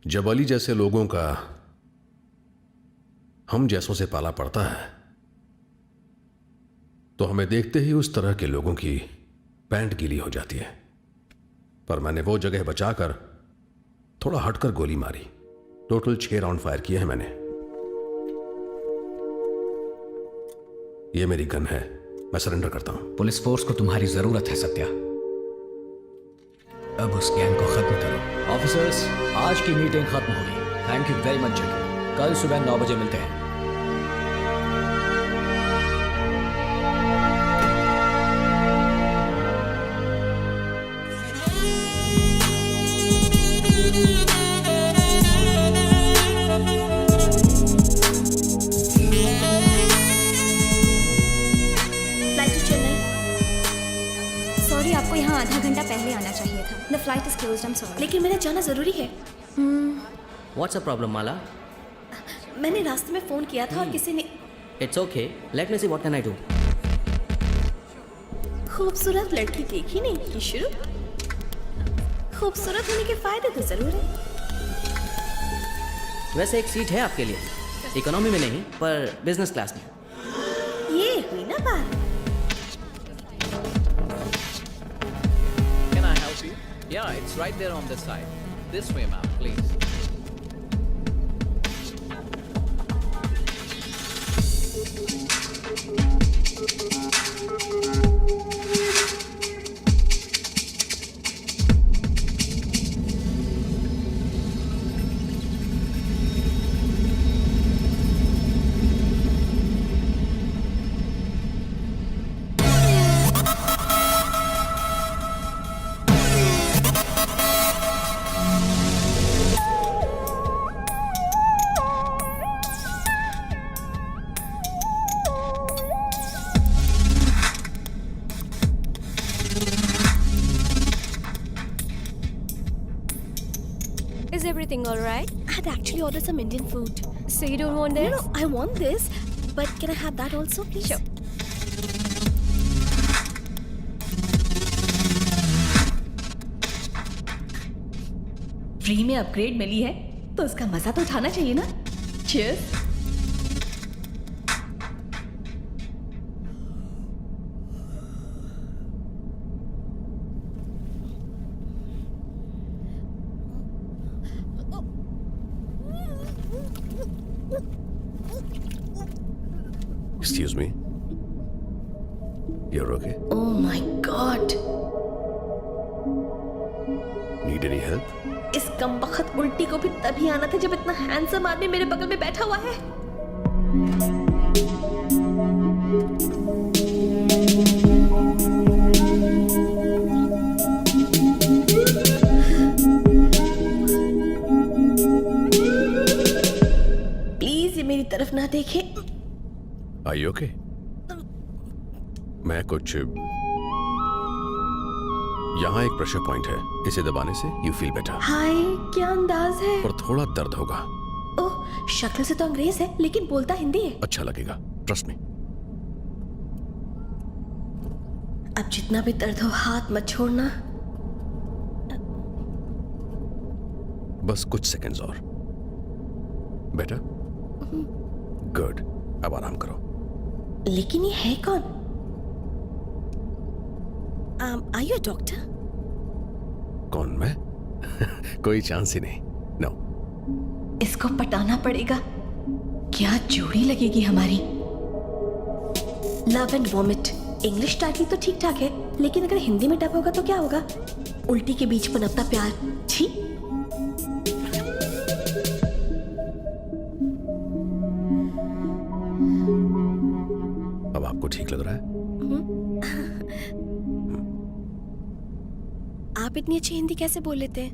जब अली जैसे लोगों का हम जैसों से पाला पड़ता है तो हमें देखते ही उस तरह के लोगों की पैंट गीली हो जाती है। पर मैंने वो जगह बचाकर थोड़ा हटकर गोली मारी। टोटल 6 राउंड फायर किए हैं मैंने। ये मेरी गन है, मैं सरेंडर करता हूं। पुलिस फोर्स को तुम्हारी जरूरत है सत्या। अब उस गैंग को खत्म करो। ऑफिसर्स, आज की मीटिंग खत्म होगी। थैंक यू वेरी मच जैकी। कल सुबह 9 बजे मिलते हैं। आधा घंटा पहले आना चाहिए था। The flight is closed, I'm sorry. लेकिन मेरा जाना ज़रूरी है। What's the problem, माला? मैंने रास्ते में फ़ोन किया था और किसी ने It's okay. Let me see what can I do. खूबसूरत लड़की देखी नहीं की शुरू। खूबसूरत होने के फ़ायदे तो ज़रूर हैं। वैसे एक सीट है आपके लिए, इकोनॉमी में नहीं पर बिजनेस क्लास में। ये हुई ना बात। Yeah, it's right there on this side. This way, ma'am, please. Is everything all right? I had actually ordered some Indian food. So you don't want this? No, I want this, but can I have that also, please? Sure. Free में upgrade मिली है तो उसका मजा तो उठाना चाहिए ना। Cheers. Excuse me. You're okay? Oh my God. Need any help? इस कमबख्त उल्टी को भी तभी आना था जब इतना हैंडसम आदमी मेरे बगल में बैठा हुआ है। प्लीज ये मेरी तरफ ना देखे। Are you okay? मैं कुछ यहाँ एक प्रेशर पॉइंट है, इसे दबाने से यू फील बेटर। हाय, क्या अंदाज है। पर थोड़ा दर्द होगा। ओह, शक्ल से तो अंग्रेज है लेकिन बोलता हिंदी है। अच्छा लगेगा, ट्रस्ट मी। अब जितना भी दर्द हो हाथ मत छोड़ना। बस कुछ सेकंड्स और। बेटर? गुड, अब आराम करो। लेकिन ये है कौन? Are you a doctor? कौन, मैं? कोई चांस ही नहीं। नो। इसको पटाना पड़ेगा। क्या जोड़ी लगेगी हमारी। Love and vomit English title तो ठीक ठाक है, लेकिन अगर हिंदी में डब होगा तो क्या होगा? उल्टी के बीच पनपता प्यार। छी। अब आपको ठीक लग रहा है? आप इतनी अच्छी हिंदी कैसे बोल लेते हैं?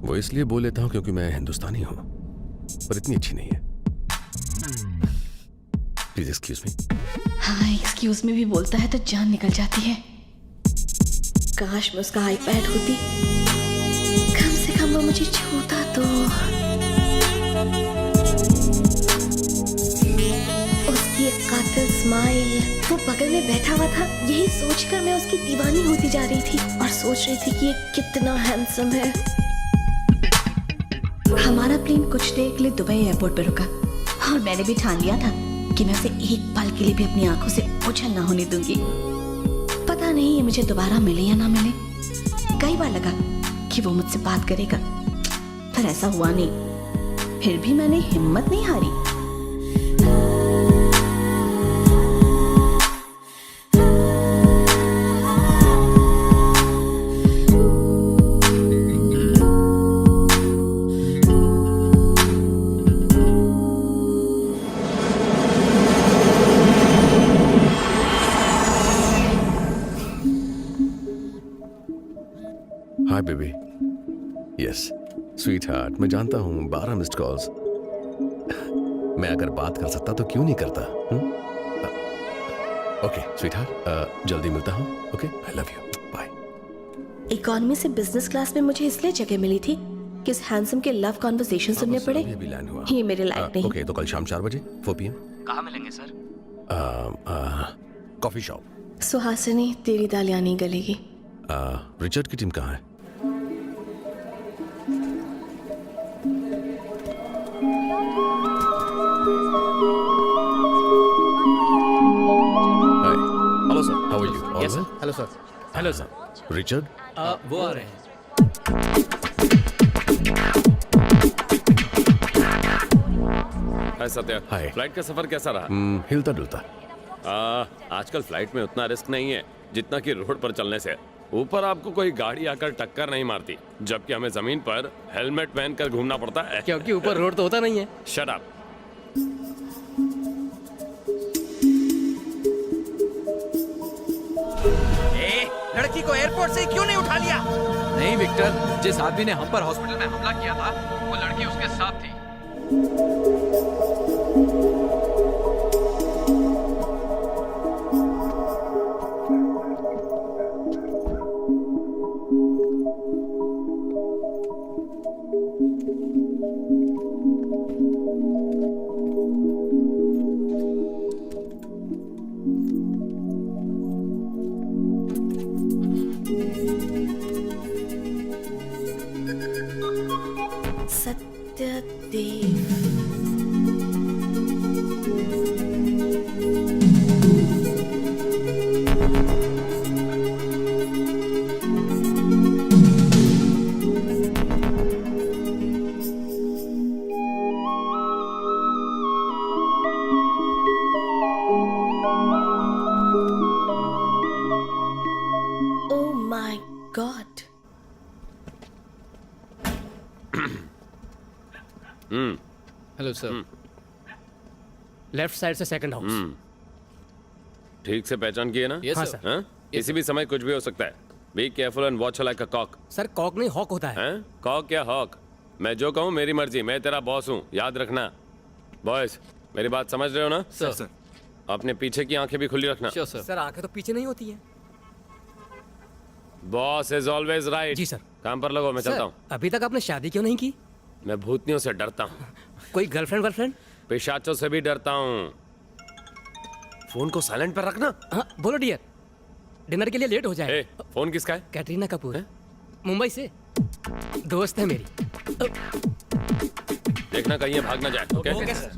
वो इसलिए बोल लेता हूं क्योंकि मैं हिंदुस्तानी हूं, पर इतनी अच्छी नहीं है। Please excuse me. हाँ, एक्सक्यूज मी भी बोलता है तो जान निकल जाती है। काश मैं उसका आईपैड होती, कम से कम वो मुझे छूता तो। उसकी एक कातिल स्माइल, वो बगल में बैठा हुआ था, यही सोचकर मैं उसकी दीवानी होती जा रही थी और सोच रही थी कि ये कितना हैंडसम है। हमारा प्लेन कुछ देर के लिए दुबई एयरपोर्ट पर रुका और मैंने भी ठान लिया था कि मैं उसे एक पल के लिए भी अपनी आंखों से ओझल ना होने दूंगी। पता नहीं ये मुझे दोबारा मिले या ना मिले। कई बार लगा कि वो मुझसे बात करेगा, पर ऐसा हुआ नहीं। फिर भी मैंने हिम्मत नहीं हारी। Hi baby. Yes sweet heart, मैं जानता हूँ 12 मिस्ड कॉल्स। मैं अगर बात कर सकता तो क्यों नहीं करता। ओके स्वीट हार्ट, जल्दी मिलता हूँ। Okay I love you, bye. Economy से बिजनेस क्लास में मुझे इसलिए जगह मिली थी कि उस हैंडसम के लव कॉन्वर्सेशन सुनने पड़े। अभी लैंड हुआ। ये मेरे लायक नहीं। ओके तो कल शाम 4 बजे 4 PM कहाँ मिलेंगे सर? Coffee shop. सुहासिनी तेरी दालियाँ नहीं गलेगी। रिचर्ड की टीम कहाँ है? Hi, hello sir, how are you? All well? Hello, sir. Hello, sir. Richard, वो आ रहे हैं. हाय सत्या, हाय। फ्लाइट का सफर कैसा रहा? हिलता डुलता। आजकल फ्लाइट में उतना रिस्क नहीं है जितना कि रोड पर चलने से। ऊपर आपको कोई गाड़ी आकर टक्कर नहीं मारती, जबकि हमें जमीन पर हेलमेट पहनकर घूमना पड़ता है। क्योंकि ऊपर रोड तो होता नहीं है। Shut up. लड़की को एयरपोर्ट से क्यों नहीं उठा लिया? नहीं विक्टर, जिस आदमी ने हम पर हॉस्पिटल में हमला किया था, वो लड़की उसके साथ थी। Satyadev. Oh my God. Hello sir. Left side से सेकंड हाउस। ठीक से पहचान किए ना? Yes, हाँ, sir. सर। हाँ? किसी भी समय कुछ भी हो सकता है। Be careful and watch like a cock. Sir cock नहीं हॉक होता है। हैं? कॉक या हॉक? मैं जो कहूँ मेरी मर्जी, मैं तेरा बॉस हूँ, याद रखना। बॉयज, मेरी बात समझ रहे हो ना? सर. अपने पीछे की आंखें भी खुली रखना। Sure, sir. सर आंखें तो पीछे नहीं होती हैं। Boss is always right. जी, सर. काम पर लगो, मैं चलता सर हूँ। अभी तक आपने शादी क्यों नहीं की? मैं भूतनियों से डरता हूँ, कोई गर्लफ्रेंड वर्लफ्रेंड? पिशाचों से भी डरता हूँ। फोन को साइलेंट पर रखना। हाँ बोलो डियर, डिनर के लिए लेट हो जाए। ए, फोन किसका है? कैटरीना कपूर है, मुंबई से, दोस्त है मेरी। देखना कहीं ये भाग ना जाए। Okay sir.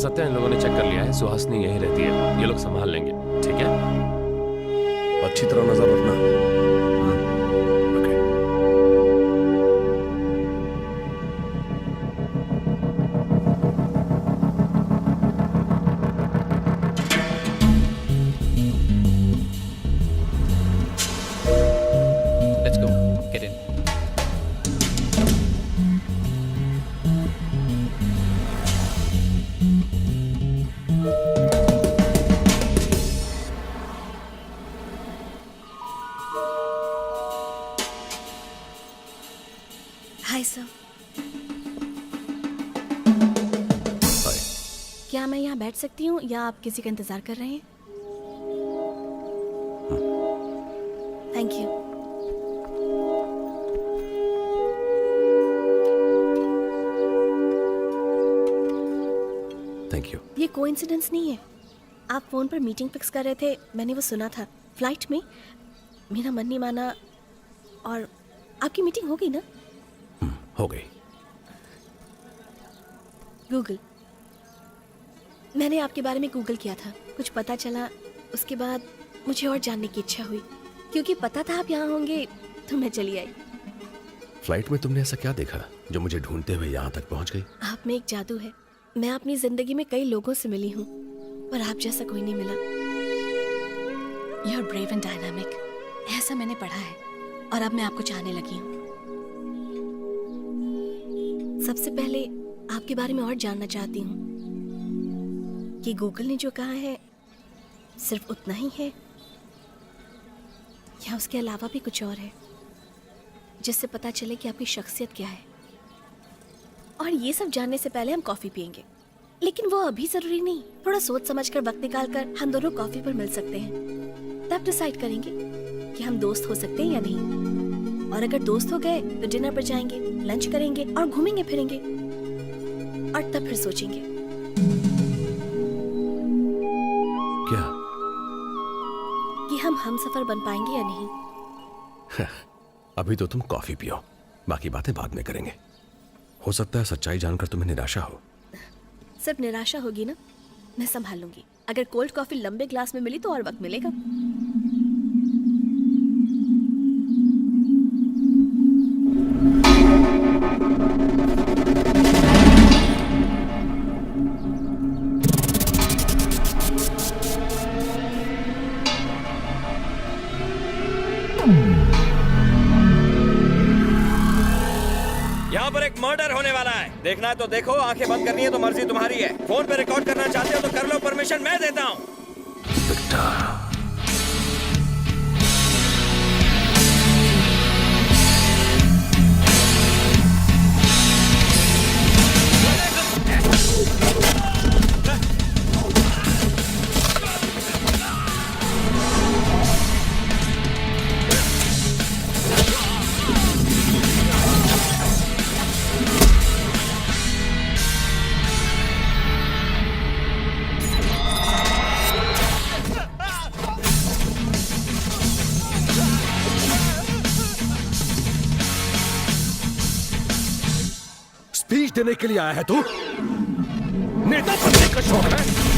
सत्या, इन लोगों ने चेक कर लिया है, सुहासिनी यही रहती है, ये लोग संभाल लेंगे, ठीक है? अच्छी तरह नजर रखना। Okay. Let's go. Get in. Hi sir. Hi. क्या मैं यहाँ बैठ सकती हूँ या आप किसी का इंतजार कर रहे हैं? Thank you. Thank you. ये कोइंसिडेंस नहीं है। आप फोन पर मीटिंग फिक्स कर रहे थे, मैंने वो सुना था। फ्लाइट में मेरा मन नहीं माना और आपकी मीटिंग हो गई ना? हो गई। गूगल, मैंने आपके बारे में गूगल किया था, कुछ पता चला। उसके बाद मुझे और जानने की इच्छा हुई, क्योंकि पता था आप यहाँ होंगे तो मैं चली आई। फ्लाइट में तुमने ऐसा क्या देखा जो मुझे ढूंढते हुए यहाँ तक पहुँच गई? आप में एक जादू है। मैं अपनी जिंदगी में कई लोगों से मिली हूँ, पर आप जैसा कोई नहीं मिला। You are brave and dynamic, ऐसा मैंने पढ़ा है, और अब मैं आपको चाहने लगी हूँ। सबसे पहले आपके बारे में और जानना चाहती हूँ कि गूगल ने जो कहा है सिर्फ उतना ही है, या उसके अलावा भी कुछ और है जिससे पता चले कि आपकी शख्सियत क्या है। और ये सब जानने से पहले हम कॉफी पियेंगे, लेकिन वो अभी जरूरी नहीं। थोड़ा सोच समझकर वक्त निकाल कर हम दोनों कॉफी पर मिल सकते हैं, तब डिसाइड करेंगे कि हम दोस्त हो सकते हैं या नहीं। और अगर दोस्त हो गए तो डिनर पर जाएंगे, लंच करेंगे और घूमेंगे फिरेंगे, और तब फिर सोचेंगे क्या? कि हम सफर बन पाएंगे या नहीं। अभी तो तुम कॉफी पियो, बाकी बातें बाद में करेंगे। हो सकता है सच्चाई जानकर तुम्हें निराशा हो। सिर्फ निराशा होगी ना, मैं संभाल लूंगी। अगर कोल्ड कॉफी लंबे ग्लास में मिली तो और वक्त मिलेगा। यहाँ पर एक मर्डर होने वाला है, देखना है तो देखो, आंखें बंद करनी है तो मर्जी तुम्हारी है। फोन पे रिकॉर्ड करना चाहते हो तो कर लो, परमिशन मैं देता हूँ। स्पीच देने के लिए आया है तू? नेता बनने का शौक है?